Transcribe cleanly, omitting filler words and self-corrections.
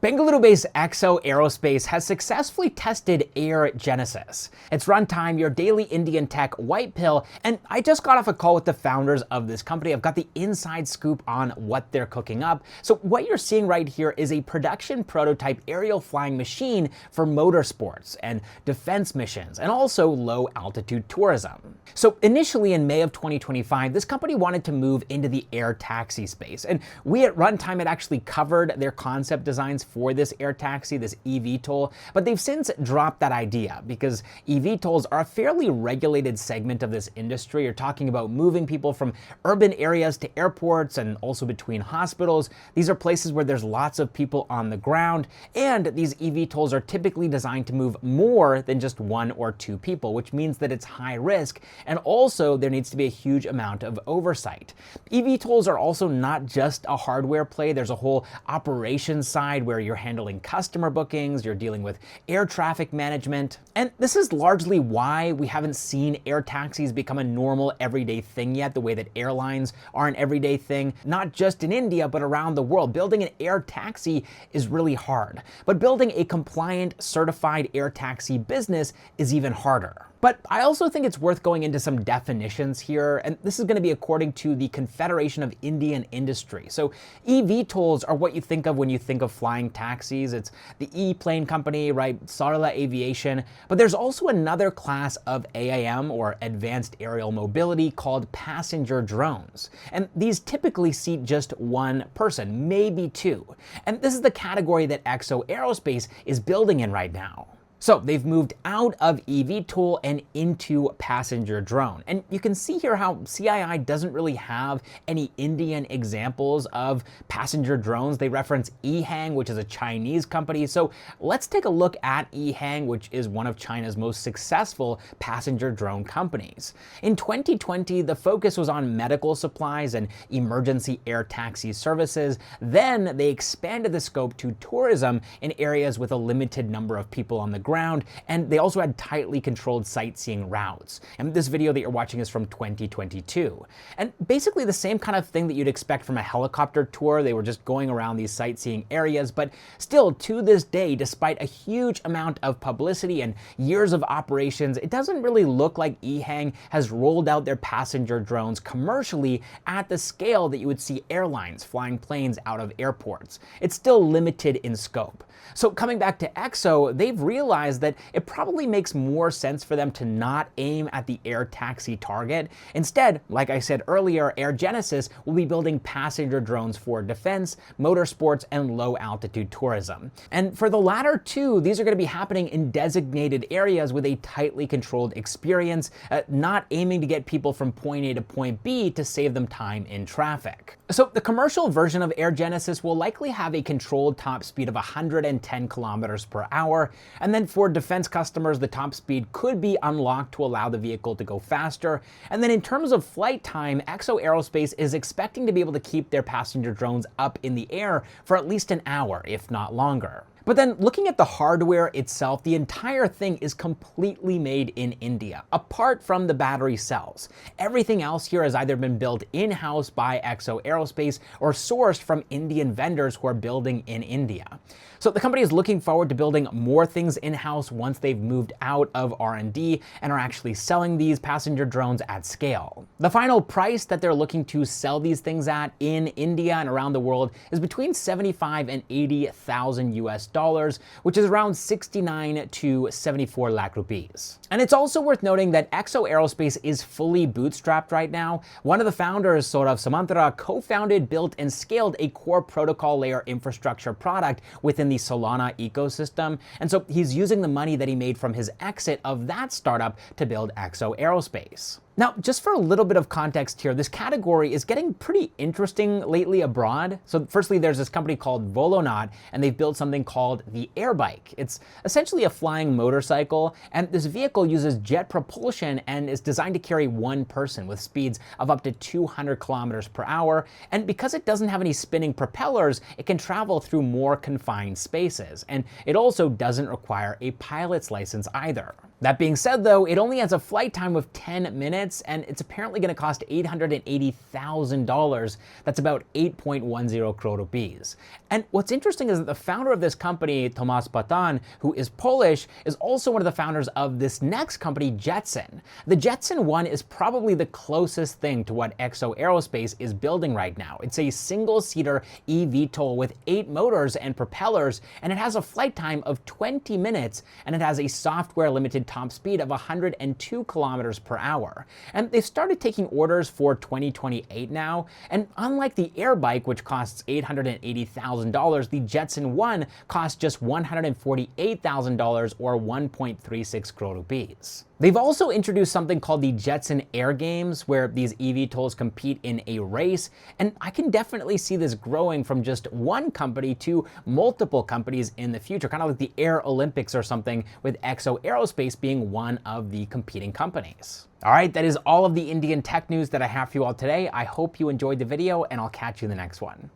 Bengaluru-based Aexo Aerospace has successfully tested Aer Genesis. It's runtime, your daily Indian tech white pill, and I just got off a call with the founders of this company. I've got the inside scoop on what they're cooking up. So what you're seeing right here is a production prototype aerial flying machine for motorsports and defense missions, and also low altitude tourism. So initially in May of 2025, this company wanted to move into the air taxi space, and we at Runtime had actually covered their concept designs for this air taxi, this eVTOL, but they've since dropped that idea because eVTOLs are a fairly regulated segment of this industry. You're talking about moving people from urban areas to airports and also between hospitals. These are places where there's lots of people on the ground, and these eVTOLs are typically designed to move more than just one or two people, which means that it's high risk, and also there needs to be a huge amount of oversight. eVTOLs are also not just a hardware play. There's a whole operations side where you're handling customer bookings, you're dealing with air traffic management, and this is largely why we haven't seen air taxis become a normal everyday thing yet, the way that airlines are an everyday thing, not just in India, but around the world. Building an air taxi is really hard, but building a compliant, certified air taxi business is even harder. But I also think it's worth going into some definitions here, and this is going to be according to the Confederation of Indian Industry. So eVTOLs are what you think of when you think of flying taxis. It's the ePlane company, right? Sarla Aviation. But there's also another class of AAM, or advanced aerial mobility, called passenger drones. And these typically seat just one person, maybe two. And this is the category that Aexo Aerospace is building in right now. So they've moved out of eVTOL and into passenger drone. And you can see here how CII doesn't really have any Indian examples of passenger drones. They reference EHang, which is a Chinese company. So let's take a look at EHang, which is one of China's most successful passenger drone companies. In 2020, the focus was on medical supplies and emergency air taxi services. Then they expanded the scope to tourism in areas with a limited number of people on the ground, and they also had tightly controlled sightseeing routes. And this video that you're watching is from 2022. And basically the same kind of thing that you'd expect from a helicopter tour. They were just going around these sightseeing areas, but still to this day, despite a huge amount of publicity and years of operations, it doesn't really look like EHang has rolled out their passenger drones commercially at the scale that you would see airlines flying planes out of airports. It's still limited in scope. So coming back to Aexo, they've realized that it probably makes more sense for them to not aim at the air taxi target. Instead, like I said earlier, Aer Genesis will be building passenger drones for defense, motorsports, and low altitude tourism. And for the latter two, these are going to be happening in designated areas with a tightly controlled experience, not aiming to get people from point A to point B to save them time in traffic. So the commercial version of Aer Genesis will likely have a controlled top speed of 110 kilometers per hour. And then for defense customers, the top speed could be unlocked to allow the vehicle to go faster. And then in terms of flight time, Aexo Aerospace is expecting to be able to keep their passenger drones up in the air for at least an hour, if not longer. But then looking at the hardware itself, the entire thing is completely made in India, apart from the battery cells. Everything else here has either been built in-house by Aexo Aerospace or sourced from Indian vendors who are building in India. So the company is looking forward to building more things in-house once they've moved out of R&D and are actually selling these passenger drones at scale. The final price that they're looking to sell these things at in India and around the world is between 75 and 80,000 US dollars, which is around 69 to 74 lakh rupees. And it's also worth noting that Aexo Aerospace is fully bootstrapped right now. One of the founders, Sourav Samantara, co-founded, built, and scaled a core protocol layer infrastructure product within the Solana ecosystem. And so he's using the money that he made from his exit of that startup to build Aexo Aerospace. Now, just for a little bit of context here, this category is getting pretty interesting lately abroad. So firstly, there's this company called Volonaut, and they've built something called the Airbike. It's essentially a flying motorcycle, and this vehicle uses jet propulsion and is designed to carry one person with speeds of up to 200 kilometers per hour. And because it doesn't have any spinning propellers, it can travel through more confined spaces. And it also doesn't require a pilot's license either. That being said though, it only has a flight time of 10 minutes and it's apparently going to cost $880,000. That's about 8.10 crore rupees. And what's interesting is that the founder of this company, Tomasz Patan, who is Polish, is also one of the founders of this next company, Jetson. The Jetson 1 is probably the closest thing to what Aexo Aerospace is building right now. It's a single-seater eVTOL with 8 motors and propellers, and it has a flight time of 20 minutes, and it has a software-limited top speed of 102 kilometers per hour. And they've started taking orders for 2028 now, and unlike the Airbike, which costs $880,000, the Jetson 1 costs just $148,000 or 1.36 crore rupees. They've also introduced something called the Jetson Air Games, where these eVTOLs compete in a race, and I can definitely see this growing from just one company to multiple companies in the future, kind of like the Air Olympics or something, with Aexo Aerospace being one of the competing companies. All right, that is all of the Indian tech news that I have for you all today. I hope you enjoyed the video, and I'll catch you in the next one.